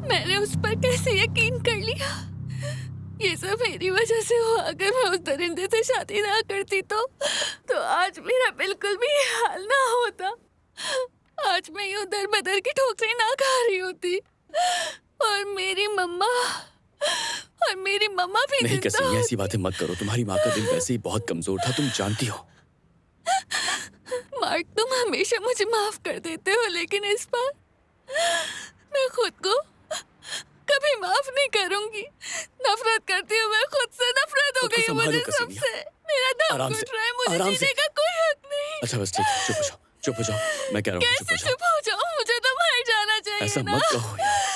मैंने उस पर कैसे यकीन कर लिया? ये सब मेरी वजह से हुआ। अगर मैं उस दरिंदे से शादी ना करती तो आज मेरा बिल्कुल भी ये हाल ना होता। आज मैं यूं दर बदर की ठोकरें ना खा रही होती। और मेरी मम्मा भी नहीं जिंदा कैसी, ऐसी होती। बातें मत करो। तुम्हारी माँ का दिल वैसे ही बहुत कमजोर था, तुम जानती हो। मार्क, तुम हमेशा मुझे माफ कर देते हो, लेकिन इस बार मैं खुद को कभी माफ नहीं करूंगी। नफरत करती हूँ मैं खुद से। नफरत हो खुद को गई है संभालो मुझे कसीमिया। सबसे। मेरा दम आराम घुट से, रहा है। मुझे आराम से। जीने का कोई हक नहीं। अच्छा बस ठीक है, चुप हो जाओ, चुप हो जाओ। मैं कह रहा हूँ चुप हो कैसे जाओ। चुप हो जाऊं? मुझे तो मर जाना चाहिए ऐसा ना। मत कहो यार।